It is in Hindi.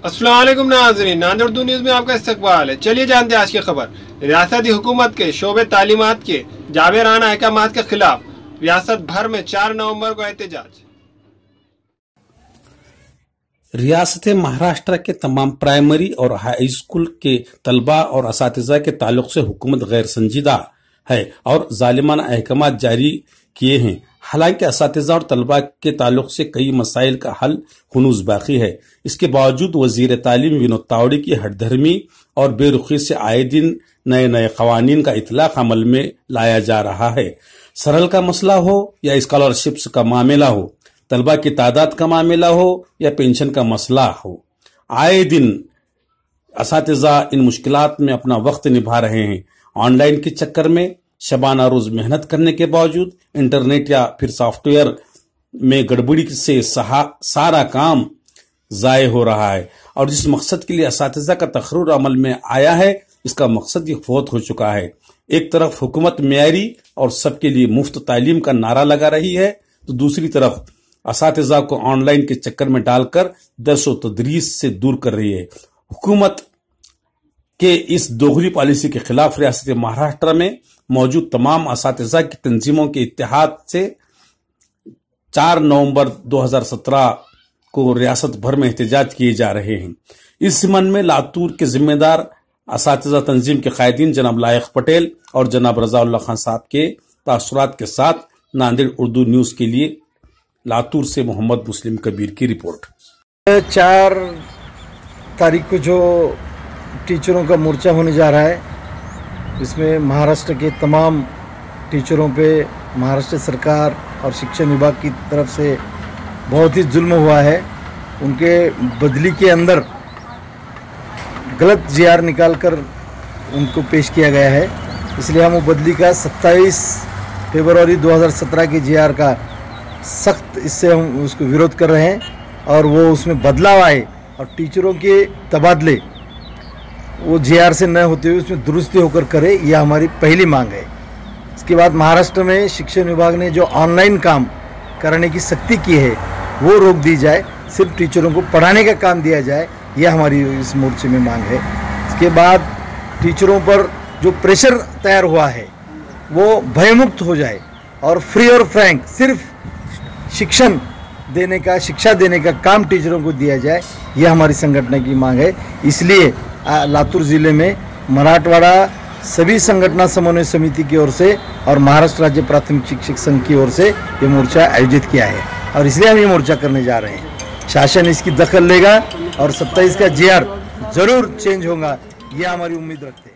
अस्सलाम वालेकुम नाज़रीन, नांदेड़ उर्दू न्यूज़ में आपका इस्तकबाल है। चलिए जानते हैं आज की खबर। रियासती हुकूमत के शोबे तालीमात के जाबेराना अहकामात के खिलाफ रियासत भर में 4 नवंबर को एहतजाज। रियासत महाराष्ट्र के तमाम प्राइमरी और हाई स्कूल के तलबा और असातिज़ा के ताल्लुक से हुकूमत गैर संजीदा है और जालिमाना अहकामात जारी किए हैं। हालांकि असातिज़ा और तलबा के ताल्लुक से कई मसाइल का हल हुनूज बाकी है। इसके बावजूद वजीर तालीम विनोद तावड़े की हठधर्मी और बेरुखी से आए दिन नए नए कवानीन का इतलाक अमल में लाया जा रहा है। सरल का मसला हो या स्कॉलरशिप्स का मामला हो, तलबा की तादाद का मामला हो या पेंशन का मसला हो, आए दिन असातिज़ा इन मुश्किलात में अपना वक्त निभा रहे हैं। ऑनलाइन के चक्कर में शबाना रोज मेहनत करने के बावजूद इंटरनेट या फिर सॉफ्टवेयर में गड़बड़ी से सारा काम जाये हो रहा है और जिस मकसद के लिए असातिज़ा का तकर्रुर अमल में आया है, इसका मकसद ही फौत हो चुका है। एक तरफ हुकूमत मेयारी और सबके लिए मुफ्त तालीम का नारा लगा रही है, तो दूसरी तरफ असातिज़ा को ऑनलाइन के चक्कर में डालकर दर्स व तदरीस से दूर कर रही है। हुकूमत के इस दोगली पॉलिसी के खिलाफ रियासत महाराष्ट्र में मौजूद तमाम असातिज़ा की तंजीमों के इत्तेहाद से 4 नवंबर 2017 को रियासत भर में एहतजाज किए जा रहे हैं। इस संबंध में लातूर के जिम्मेदार असातिज़ा तंजीम के कायदीन जनाब लायक पटेल और जनाब रज़ाउल्लाह खान साहब के तासुरात के साथ नांदेड़ उर्दू न्यूज के लिए लातूर से मोहम्मद मुस्लिम कबीर की रिपोर्ट। 4 तारीख को जो टीचरों का मोर्चा होने जा रहा है, इसमें महाराष्ट्र के तमाम टीचरों पे महाराष्ट्र सरकार और शिक्षण विभाग की तरफ से बहुत ही जुल्म हुआ है। उनके बदली के अंदर गलत जीआर निकालकर उनको पेश किया गया है, इसलिए हम वो बदली का 27 फरवरी 2017 के जीआर का सख्त इससे हम उसको विरोध कर रहे हैं और वो उसमें बदलाव आए और टीचरों के तबादले वो जीआर से न होते हुए उसमें दुरुस्ती होकर करे, यह हमारी पहली मांग है। इसके बाद महाराष्ट्र में शिक्षण विभाग ने जो ऑनलाइन काम करने की सख्ती की है वो रोक दी जाए, सिर्फ टीचरों को पढ़ाने का काम दिया जाए, यह हमारी इस मोर्चे में मांग है। इसके बाद टीचरों पर जो प्रेशर तैयार हुआ है वो भयमुक्त हो जाए और फ्री और फ्रैंक सिर्फ शिक्षा देने का काम टीचरों को दिया जाए, यह हमारी संगठन की मांग है। इसलिए लातूर ज़िले में मराठवाड़ा सभी संगठन समन्वय समिति की ओर से और महाराष्ट्र राज्य प्राथमिक शिक्षक संघ की ओर से ये मोर्चा आयोजित किया है और इसलिए हम ये मोर्चा करने जा रहे हैं। शासन इसकी दखल लेगा और 27 का जीआर जरूर चेंज होगा, यह हमारी उम्मीद रखते हैं।